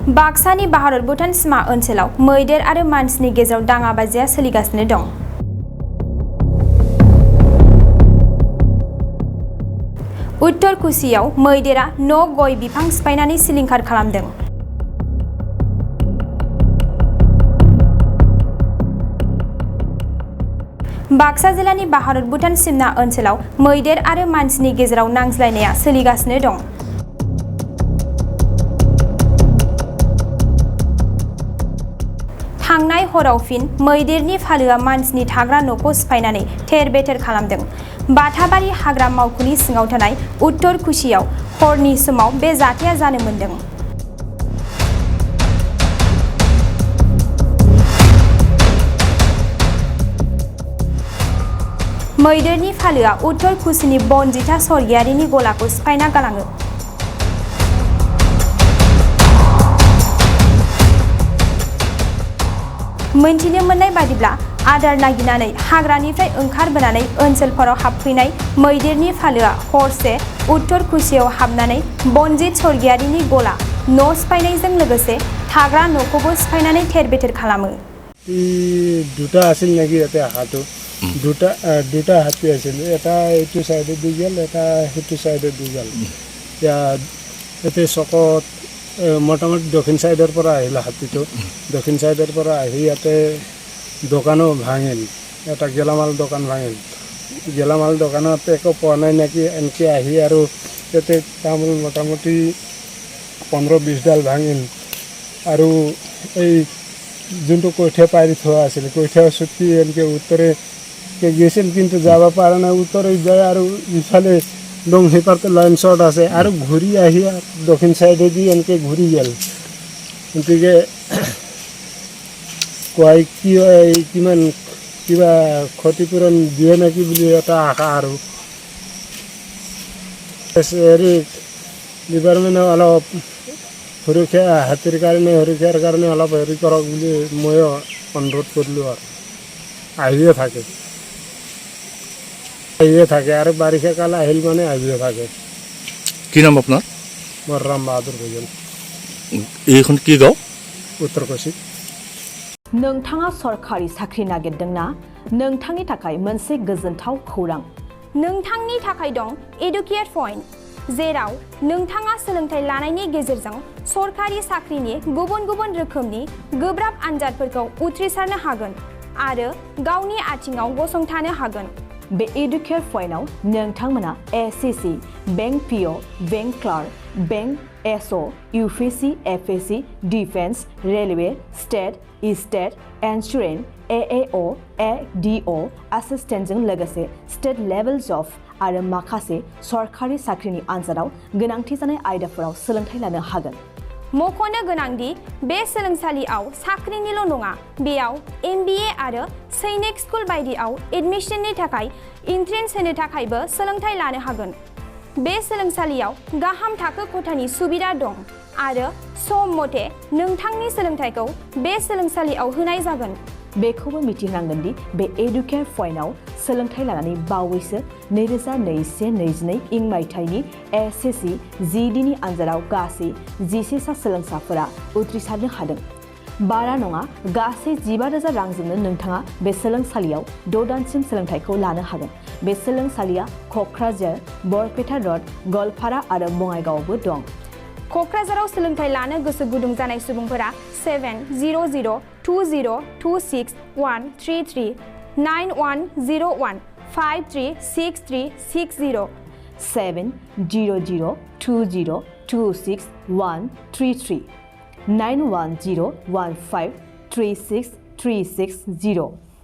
बाक्सानि भारत भुटान सीमा ओनसोलाव मैदेर आरो मानसिनि गेजेराव दाङाबाजिया सोलिगासिनो दं। उत्तर कुसियाव मैदेरा न' गय बिफां सिफायनानै सिलिंखार खालामदों। बाक्सा जिल्लानि भारत भुटान सीमा ओनसोलाव मैदेर आरो मानसिनि गेजेराव नांज्लायनाया सोलिगासिनो दं। थांनाय हराव फिन मैदेरनि फालोआ मानसिनि थाग्रा न'खौ सिफायनानै थेर-बेथेर खालामदों। बाथाबारि हाग्रा मावख'नि सिङाव थानाय उत्तर कुसियाव हरनि समाव बे जाथाया जानो मोन्दों। मैदेरनि फालोआ उत्तर कुसिनि बनजिता स्वर्गियारिनि गलाखौ सिफायना गालाङो। मोनथिनो मोननाय बादिब्ला आदार नागिरनानै हाग्रानिफ्राय ओंखारबोनानै ओनसोलफोराव हाबफैनाय मैदेरनि फालोआ हरसे उत्तर कुसियाव हाबनानै बनजित स्वर्गियारिनि गला न' सिफायनायजों लोगोसे थाग्रा न'खौबो सिफायनानै थेर-बेथेर खालामो। দুটা আছিল নাকি ইয়াতে হাতটো দুটা হাতী আছিল, এটা এইটো চাইডে দি গ'ল, এটা সেইটো চাইডে দি গ'ল। ইয়াতে চকত মোটামুটি দক্ষিণ চাইডৰ পৰা আহিল হাতীটো। দক্ষিণ চাইডৰ পৰা আহি ইয়াতে দোকানো ভাঙিল, এটা গেলামাল দোকান ভাঙিল। গেলামাল দোকানত একো পোৱা নাই নেকি, এনেকৈ আহি আৰু ইয়াতে তামোল মোটামুটি 15-20 ডাল ভাঙিল। আৰু এই যোনটো কঠীয়া পাৰি থোৱা আছিল, কঠীয়া চুটি এনেকৈ উত্তৰে গৈছিল, কিন্তু যাব পৰা নাই। উত্তৰে যায় আৰু ইফালে দং সিপাৰতে লাইন শ্বৰ্ট আছে আৰু ঘূৰি আহি দক্ষিণ চাইডেদি এনেকৈ ঘূৰি গ'ল। গতিকে কয় কি হয়, কিমান কিবা ক্ষতিপূৰণ দিয়ে নেকি বুলি এটা আশা। আৰু হেৰি ডিপাৰ্টমেণ্টে অলপ সুৰক্ষা হাতীৰ কাৰণে সুৰক্ষাৰ কাৰণে অলপ হেৰি কৰক বুলি ময়ো অনুৰোধ কৰিলোঁ। আৰু আহিয়ে থাকে আৰু বাৰিষা কাল আহিল মানে আহিয়ে থাকে। কি নাম আপনার? মোৰ ৰাম বাহাদুৰ ভূঞান। এইখন কি গাঁও? उत्तर कुसि। नोंथाङा सरखारि साख्रि नागिरदोंना? नोंथांनि थाखाय मोनसे गोजोनथाव खौरां। नोंथांनि थाखाय दं एडुकेट पइन्ट, जेराव नोंथाङा सोलोंथाइ लानायनि गेजेरजों सरखारि साख्रिनि गुबुन-गुबुन रोखोमनि गोब्राब आनजादफोरखौ उथ्रिसारनो हागोन आरो गावनि आथिङाव गसंथानो हागोन। बे एडुकेट पइन्टआव नोंथांमोना SSC, bank PO, bank clerk, bank SO, UPSC, एफएससि, डिफेन्स, रेलवे, स्टेट इन्सुरेन्स, एएअ, एडिअ एसिस्टेन्टजों लोगोसे स्टेट लेभेल जब आरो माखासे सरखारि साख्रिनि आनजादाव गोनांथि जानाय आयदाफोराव सोलोंथाइ लानो हागोन। मख'नो गोनांदि बे सोलोंसालियाव साख्रिनिल' नङा, बेयाव एमबिए आरो सैनिक स्कुल बायदियाव एडमिशननि थाखाय एन्ट्रेन्स होनो थाखायबो सोलोंथाइ लानो हागोन। बे सोलोंसालियाव गाहाम थाखो खथानि सुबिदा दं आरो सम मथे नोंथांनि सोलोंथाइखौ बे सोलोंसालियाव होनाय जागोन। बेखौबो मिथिनांगोन दि बे एडुकेट पइन्टआव सोलोंथाइ लानानै बावैसो 2021-22 इं मायथाइनि एसएससि जिडिनि आनजादाव गासै 11 सा सोलोंसाफोरा उथ्रिसारनो हादों। बारा नङा, गासै 15,000 रांजोंनो नोंथाङा बे सोलोंसालियाव 6 दानसिम सोलोंथाइखौ लानो हागोन। बे सोलोंसालिया क'क्राझार, बरपेटा रड, गवालपारा आरो बङाइगावआवबो दं। क'क्राझाराव सोलोंथाइ लानो गोसो गुदुं जानाय सुबुंफोरा 70020263133 9101536360 70020263133 9101536360